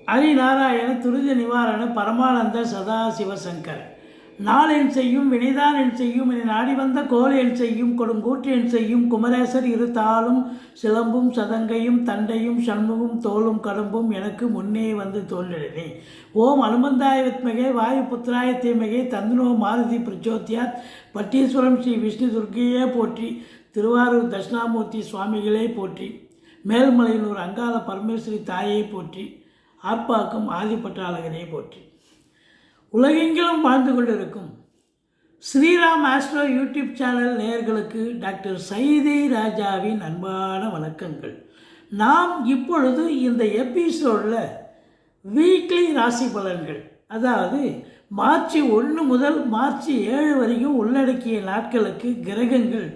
ஹரிநாராயண துரித நிவாரண பரமானந்த சதாசிவசங்கர் நாளென் செய்யும் வினைதான் என் செய்யும் என நாடி வந்த கோல் என் செய்யும் கொடுங்கூற்று என் செய்யும் குமரேசர் இரு தாளும் சிலம்பும் சதங்கையும் தண்டையும் சண்முகும் தோளும் கடம்பும் எனக்கு முன்னே வந்து தோன்றினே. ஓம் அனுமந்தாய வித்மகே வாயு புத்திராய தீமகே தந்துனோ மாருதி பிரச்சோத்தியாத் பட்டீஸ்வரம் ஸ்ரீ விஷ்ணு துர்க்கையே போற்றி. திருவாரூர் தட்சிணாமூர்த்தி சுவாமிகளே போற்றி. மேல்மலையனூர் அங்காள பரமேஸ்வரி தாயை போற்றி. ஆர்ப்பாக்கும் ஆதிப்பட்டாளகனை போற்றி. உலகெங்கிலும் வாழ்ந்து கொண்டிருக்கும் ஸ்ரீராம் ஆஸ்ட்ரோ யூடியூப் சேனல் நேயர்களுக்கு டாக்டர் சைதை ராஜாவின் அன்பான வணக்கங்கள். நாம் இப்பொழுது இந்த எபிசோடில் வீக்லி ராசி பலன்கள், அதாவது மார்ச் 1 முதல் மார்ச் 7 வரைக்கும் உள்ளடக்கிய நாட்களுக்கு கிரகங்கள்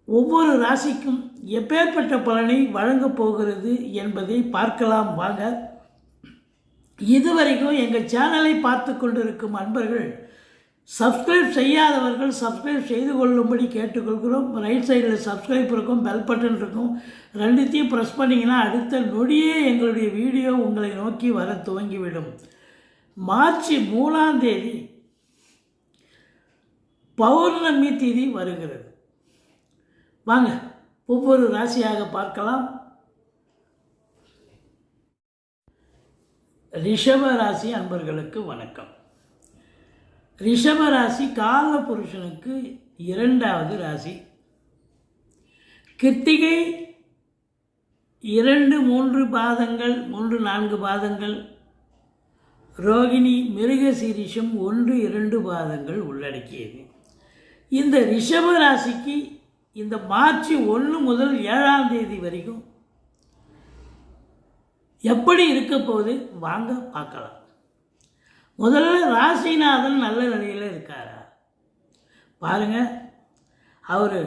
ஒவ்வொரு ராசிக்கும் எப்பேற்பட்ட பலனை வழங்கப் போகிறது என்பதை பார்க்கலாம் வாங்க. இதுவரைக்கும் எங்கள் சேனலை பார்த்து கொண்டிருக்கும் அன்பர்கள், சப்ஸ்கிரைப் செய்யாதவர்கள் சப்ஸ்கிரைப் செய்து கொள்ளும்படி கேட்டுக்கொள்கிறோம். ரைட் சைடில் சப்ஸ்கிரைப் இருக்கும், பெல் பட்டன் இருக்கும், ரெண்டுத்தையும் ப்ரெஸ் பண்ணிங்கன்னா அடுத்த நொடியே எங்களுடைய வீடியோ உங்களை நோக்கி வர துவங்கிவிடும். மார்ச் 3ஆம் தேதி பௌர்ணமி திதி வருகிறது. வாங்க ஒவ்வொரு ராசியாக பார்க்கலாம். ரிஷப ராசி அன்பர்களுக்கு வணக்கம். ரிஷப ராசி கால புருஷனுக்கு 2வது ராசி. கிருத்திகை 2, 3 பாதங்கள், 3, 4 பாதங்கள், ரோகிணி மிருகசீரிஷம் 1, 2 பாதங்கள் உள்ளடக்கியது. இந்த ரிஷப ராசிக்கு இந்த மார்ச் 1 முதல் 7ஆம் தேதி வரைக்கும் எப்படி இருக்க போகுது வாங்க பார்க்கலாம். முதல்ல ராசிநாதன் நல்ல நிலையில் இருக்காரா பாருங்க. அவர்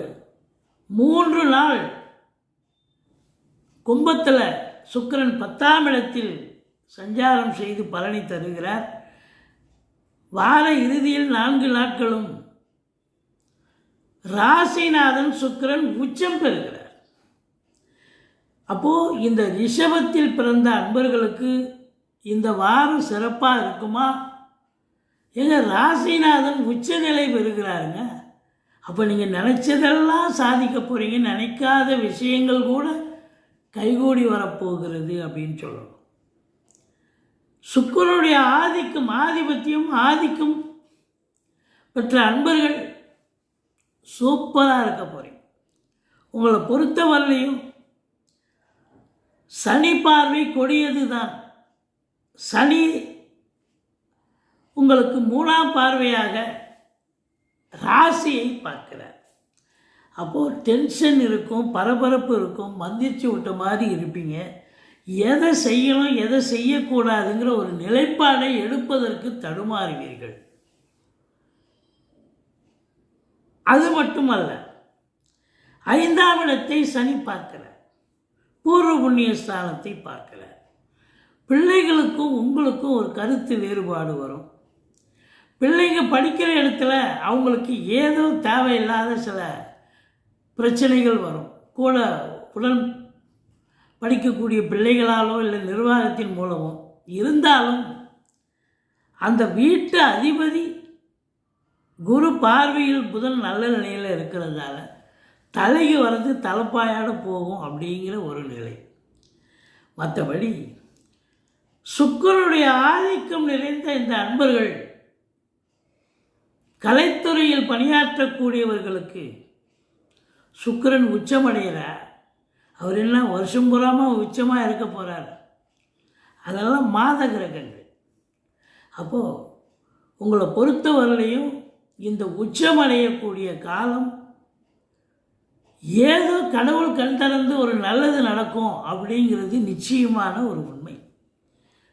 3 நாள் கும்பத்தில் சுக்கிரன் 10ஆம் இடத்தில் சஞ்சாரம் செய்து பலனை தருகிறார். வார இறுதியில் 4 நாட்களும் ராசிநாதன் சுக்கிரன் உச்சம் பெறுகிறார். அப்போது இந்த ரிஷபத்தில் பிறந்த அன்பர்களுக்கு இந்த வாரம் சிறப்பாக இருக்குமா? எங்கள் ராசிநாதன் உச்சநிலை பெறுகிறாருங்க. அப்போ நீங்கள் நினச்சதெல்லாம் சாதிக்க போகிறீங்க, நினைக்காத விஷயங்கள் கூட கைகூடி வரப்போகிறது அப்படின்னு சொல்லணும். சுக்கிரனுடைய ஆதிபத்தியம் ஆதிக்கம் பெற்ற அன்பர்கள் சூப்பராக இருக்க போகிறீங்க. உங்களை பொறுத்தவரையிலையும் சனி பார்வை கொடியது தான். சனி உங்களுக்கு 3ஆம் பார்வையாக ராசியை பார்க்கிறார். அப்போது டென்ஷன் இருக்கும், பரபரப்பு இருக்கும், மந்திரிச்சு விட்ட மாதிரி இருப்பீங்க. எதை செய்யணும் எதை செய்யக்கூடாதுங்கிற ஒரு நிலைப்பாடை எடுப்பதற்கு தடுமாறுவீர்கள். அது மட்டுமல்ல, 5ஆம் இடத்தை சனி பார்க்கிறார், பூர்வ புண்ணிய ஸ்தானத்தை பார்க்கிறார். பிள்ளைகளுக்கும் உங்களுக்கும் ஒரு கருத்து வேறுபாடு வரும். பிள்ளைங்க படிக்கிற இடத்துல அவங்களுக்கு ஏதோ தேவையில்லாத சில பிரச்சனைகள் வரும். கூட உடன் படிக்கக்கூடிய பிள்ளைகளாலோ இல்லை நிர்வாகத்தின் மூலமோ இருந்தாலும் அந்த வீட்டு அதிபதி குரு பார்வையில் புதன் நல்ல நிலையில் இருக்கிறதால தலைக்கு வர்றது தலைப்பாயோடு போகும் அப்படிங்கிற ஒரு நிலை. மற்றபடி சுக்கிரனுடைய ஆதிக்கம் நிறைந்த இந்த அன்பர்கள், கலைத்துறையில் பணியாற்றக்கூடியவர்களுக்கு சுக்கிரன் உச்சமடைகிறார். அவர் என்ன வருஷம் பூராமல் உச்சமாக இருக்க போகிறார். அதெல்லாம் மாத கிரகங்கள். அப்போது உங்களை பொறுத்தவரையிலையும் இந்த உச்சமடையக்கூடிய காலம் ஏதோ கடவுள் கண் திறந்து ஒரு நல்லது நடக்கும் அப்படிங்கிறது நிச்சயமான ஒரு உண்மை.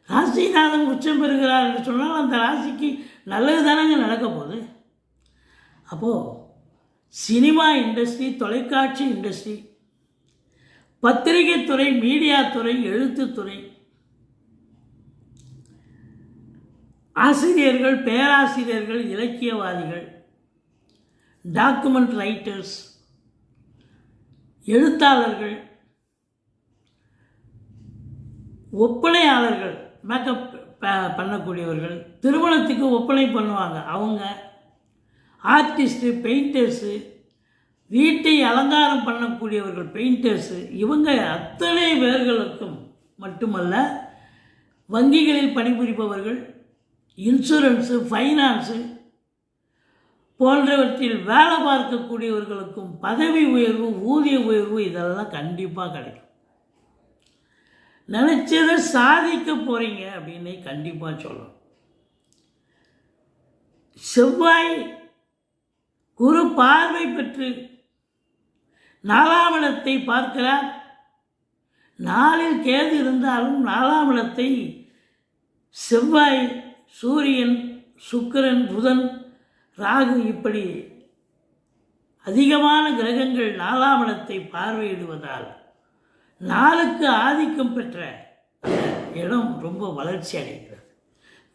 ராசிநாதன் உச்சம் பெறுகிறார் என்று சொன்னால் அந்த ராசிக்கு நல்லது தானங்க நடக்க போகுது. அப்போது சினிமா இண்டஸ்ட்ரி, தொலைக்காட்சி இண்டஸ்ட்ரி, பத்திரிகை துறை, மீடியா துறை, எழுத்துத்துறை, ஆசிரியர்கள், பேராசிரியர்கள், இலக்கியவாதிகள், டாக்குமெண்ட் ரைட்டர்ஸ், எழுத்தாளர்கள், ஒப்பனையாளர்கள், மேக்கப் பண்ணக்கூடியவர்கள், திருமணத்துக்கு ஒப்பனை பண்ணுவாங்க அவங்க, ஆர்டிஸ்ட்டு, பெயிண்டர்ஸு, வீட்டை அலங்காரம் பண்ணக்கூடியவர்கள், பெயிண்டர்ஸு, இவங்க அத்தனை பேர்களுக்கும் மட்டுமல்ல, வங்கிகளில் பணிபுரிபவர்கள், இன்சூரன்ஸு, ஃபைனான்ஸு போன்றவற்றில் வேலை பார்க்கக்கூடியவர்களுக்கும் பதவி உயர்வு, ஊதிய உயர்வு இதெல்லாம் கண்டிப்பாக கிடைக்கும். நினச்சதை சாதிக்க போகிறீங்க அப்படின்னு கண்டிப்பாக சொல்லணும். செவ்வாய் குரு பார்வை பெற்று 4ஆம் இடத்தை பார்க்கிறார். 4இல் கேது இருந்தாலும் 4ஆம் இடத்தை செவ்வாய், சூரியன், சுக்கிரன், புதன், ராகு இப்படி அதிகமான கிரகங்கள் 4ஆம் இடத்தை பார்வையிடுவதால் 4க்கு ஆதிக்கம் பெற்ற இடம் ரொம்ப வளர்ச்சி அடைகிறது.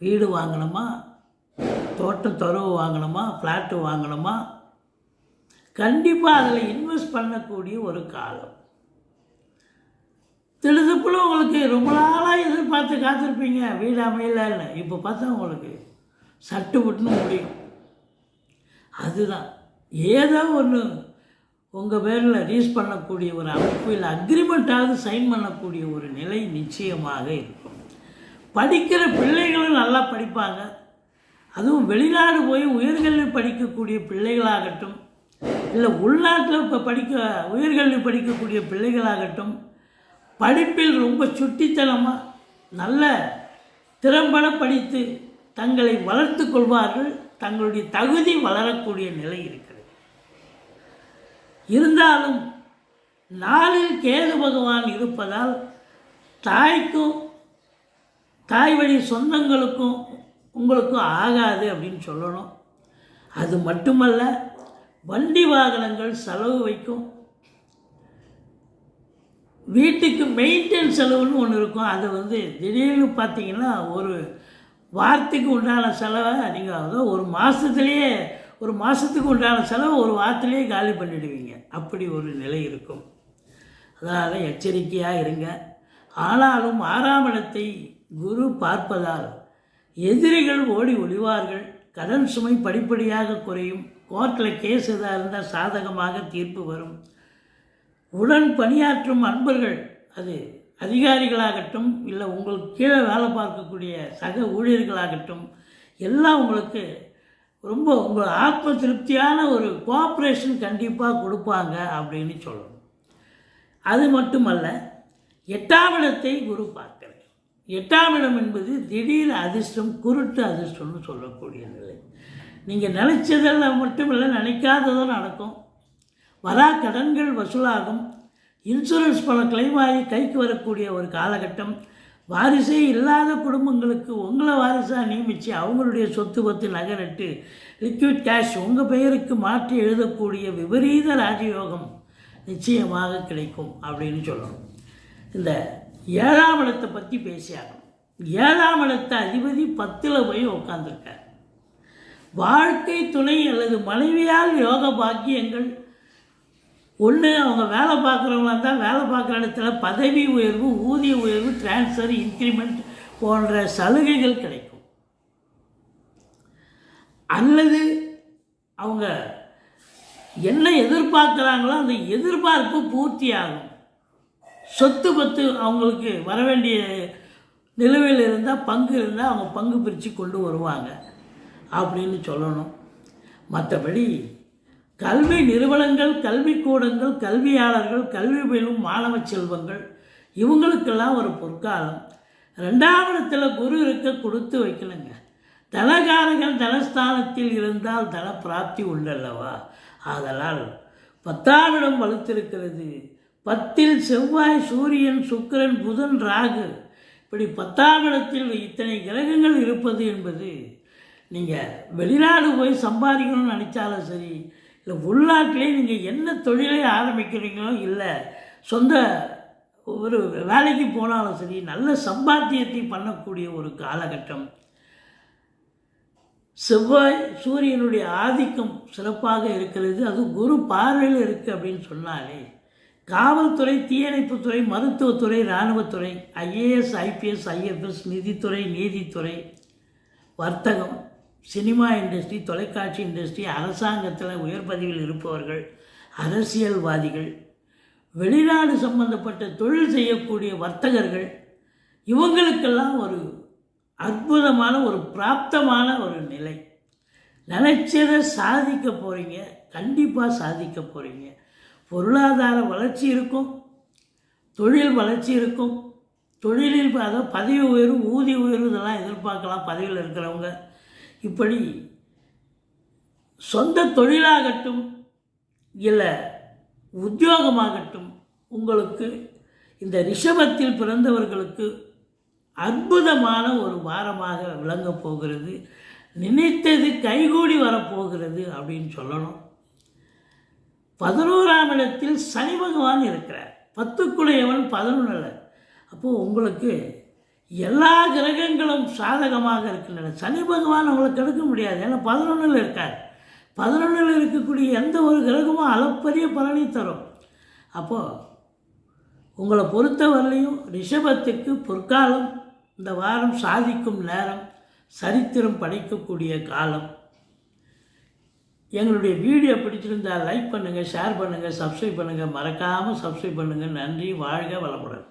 வீடு வாங்கணுமா, தோட்டம் துறவு வாங்கணுமா, ஃப்ளாட்டு வாங்கணுமா, கண்டிப்பாக அதில் இன்வெஸ்ட் பண்ணக்கூடிய ஒரு காலம். திடுதுப்புல உங்களுக்கு ரொம்ப நாளாக எதிர்பார்த்து காத்திருப்பீங்க வீடு அமையலன்னு, இப்போ பார்த்தா உங்களுக்கு சட்டு புட்டுன்னு முடியும். அதுதான் ஏதோ ஒன்று உங்கள் பேரில் ரீஸ் பண்ணக்கூடிய ஒரு அமைப்பு, இல்லை அக்ரிமெண்ட்டாவது சைன் பண்ணக்கூடிய ஒரு நிலை நிச்சயமாக இருக்கும். படிக்கிற பிள்ளைகளும் நல்லா படிப்பாங்க. அதுவும் வெளிநாடு போய் உயர்கல்வி படிக்கக்கூடிய பிள்ளைகளாகட்டும், இல்லை உள்நாட்டில் இப்போ உயர்கல்வி படிக்கக்கூடிய பிள்ளைகளாகட்டும், படிப்பில் ரொம்ப சுட்டித்தனமாக நல்ல திறம்பட படித்து தங்களை வளர்த்து கொள்வார்கள். தங்களுடைய தகுதி வளரக்கூடிய நிலை இருக்கிறது. இருந்தாலும் 4இல் கேது பகவான் இருப்பதால் தாய்க்கும் தாய் வழி சொந்தங்களுக்கும் உங்களுக்கும் ஆகாது அப்படின்னு சொல்லணும். அது மட்டுமல்ல, வண்டி வாகனங்கள் செலவு வைக்கும். வீட்டுக்கு மெயின்டெனன்ஸ் செலவுன்னு ஒன்று இருக்கும். அது திடீர்னு பார்த்தீங்கன்னா ஒரு வாரத்துக்கு உண்டான செலவை நீங்கள் அதாவது ஒரு மாதத்துக்கு உண்டான செலவை ஒரு வாரத்திலேயே காலி பண்ணிடுவீங்க. அப்படி ஒரு நிலை இருக்கும். அதனால் எச்சரிக்கையாக இருங்க. ஆனாலும் 6ஆம் இடத்தை குரு பார்ப்பதால் எதிரிகள் ஓடி ஒளிவார்கள். கடன் சுமை படிப்படியாக குறையும். கோர்ட்டில் கேஸ் எதாக இருந்தால் சாதகமாக தீர்ப்பு வரும். உடன் பணியாற்றும் அன்பர்கள், அது அதிகாரிகளாகட்டும், இல்லை உங்களுக்கு கீழே வேலை பார்க்கக்கூடிய சக ஊழியர்களாகட்டும், எல்லாம் உங்களுக்கு ரொம்ப உங்கள் ஆத்ம திருப்தியான ஒரு கோஆப்ரேஷன் கண்டிப்பாக கொடுப்பாங்க அப்படின்னு சொல்லணும். அது மட்டுமல்ல, 8ஆம் இடத்தை குரு பார்க்கிறது. 8ஆம் இடம் என்பது திடீர் அதிர்ஷ்டம், குருட்டு அதிர்ஷ்டம்னு சொல்லக்கூடிய நிலை. நீங்கள் நினைச்சதெல்லாம் மட்டும் இல்லை, நினைக்காததும் நடக்கும். வரா கடன்கள் வசூலாகும். இன்சூரன்ஸ் பணம் கிளைம் ஆகி கைக்கு வரக்கூடிய ஒரு காலகட்டம். வாரிசே இல்லாத குடும்பங்களுக்கு உங்களை வாரிசாக நியமித்து அவங்களுடைய சொத்து பத்து நகரட்டு லிக்விட் கேஷ் உங்கள் பெயருக்கு மாற்றி எழுதக்கூடிய விபரீத ராஜயோகம் நிச்சயமாக கிடைக்கும் அப்படின்னு சொல்லணும். இந்த 7ஆம் இடத்தை பற்றி பேசியாகணும். 7ஆம் இடத்தை அதிபதி 10ல் போய் உட்காந்துருக்கார். வாழ்க்கை துணை அல்லது மனைவியால் யோக பாக்கியங்கள். ஒன்று, அவங்க வேலை பார்க்குறவங்களா இருந்தால் வேலை பார்க்குற இடத்துல பதவி உயர்வு, ஊதிய உயர்வு, டிரான்ஸ்ஃபர், இன்க்ரிமெண்ட் போன்ற சலுகைகள் கிடைக்கும். அல்லது அவங்க என்ன எதிர்பார்க்குறாங்களோ அந்த எதிர்பார்ப்பு பூர்த்தி ஆகும். சொத்து பத்து அவங்களுக்கு வர வேண்டிய நிலுவையில் இருந்தால், பங்கு இருந்தால் அவங்க பங்கு பிரித்து கொண்டு வருவாங்க அப்படின்னு சொல்லணும். மற்றபடி கல்வி நிறுவனங்கள், கல்விக்கூடங்கள், கல்வியாளர்கள், கல்வி பயிலும் மாணவ செல்வங்கள் இவங்களுக்கெல்லாம் ஒரு பொற்காலம். 2ஆம் இடத்துல குரு இருக்க கொடுத்து வைக்கணுங்க. தனகாரர்கள் தனஸ்தானத்தில் இருந்தால் தன பிராப்தி உண்டல்லவா. ஆதலால் 10ஆம் இடம் வலுத்திருக்கிறது. 10ல் செவ்வாய், சூரியன், சுக்கிரன், புதன், ராகு இப்படி 10ஆம் இடத்தில் இத்தனை கிரகங்கள் இருப்பது என்பது நீங்கள் வெளிநாடு போய் சம்பாதிக்கணும்னு நினச்சாலும் சரி, இல்லை உள்நாட்டிலே நீங்கள் என்ன தொழிலை ஆரம்பிக்கிறீங்களோ, இல்லை சொந்த ஒரு வேலைக்கு போனாலும் சரி, நல்ல சம்பாத்தியத்தை பண்ணக்கூடிய ஒரு காலகட்டம். செவ்வாய் சூரியனுடைய ஆதிக்கம் சிறப்பாக இருக்கிறது. அது குரு பார்வையில் இருக்குது அப்படின்னு சொன்னாலே காவல்துறை, தீயணைப்புத்துறை, மருத்துவத்துறை, இராணுவத்துறை, ஐஏஎஸ், ஐபிஎஸ், ஐஎஃப்எஸ், நிதித்துறை, நீதித்துறை, வர்த்தகம், சினிமா இண்டஸ்ட்ரி, தொலைக்காட்சி இண்டஸ்ட்ரி, அரசாங்கத்தில் உயர் பதவியில் இருப்பவர்கள், அரசியல்வாதிகள், வெளிநாடு சம்பந்தப்பட்ட தொழில் செய்யக்கூடிய வர்த்தகர்கள், இவங்களுக்கெல்லாம் ஒரு அற்புதமான ஒரு பிராப்தமான ஒரு நிலை. நினைச்சதை சாதிக்க போகிறீங்க, கண்டிப்பாக சாதிக்க போகிறீங்க. பொருளாதார வளர்ச்சி இருக்கும், தொழில் வளர்ச்சி இருக்கும். தொழிலில் அதாவது பதவி உயர்வு, ஊதிய உயர்வு இதெல்லாம் எதிர்பார்க்கலாம் பதவியில் இருக்கிறவங்க. இப்படி சொந்த தொழிலாகட்டும் இல்லை உத்தியோகமாகட்டும், உங்களுக்கு இந்த ரிஷபத்தில் பிறந்தவர்களுக்கு அற்புதமான ஒரு வாரமாக விளங்கப் போகிறது. நினைத்தது கைகூடி வரப்போகிறது அப்படின்னு சொல்லணும். 11ஆம் இடத்தில் சனி பகவான் இருக்கிறார். 10க்குடையவன் 11. அப்போது உங்களுக்கு எல்லா கிரகங்களும் சாதகமாக இருக்கின்றன. சனி பகவான் உங்களுக்கு எடுக்க முடியாது, ஏன்னா 11 இருக்கார். 11 இருக்கக்கூடிய எந்த ஒரு கிரகமும் அளப்பரிய பலனை தரும். அப்போது உங்களை பொறுத்தவரையிலையும் ரிஷபத்துக்கு பொற்காலம், இந்த வாரம் சாதிக்கும் நேரம், சரித்திரம் படைக்கக்கூடிய காலம். எங்களுடைய வீடியோ பிடிச்சிருந்தால் லைக் பண்ணுங்கள், ஷேர் பண்ணுங்கள், சப்ஸ்கிரைப் பண்ணுங்கள். மறக்காமல் சப்ஸ்கிரைப் பண்ணுங்கள். நன்றி. வாழ்க வளமுடன்.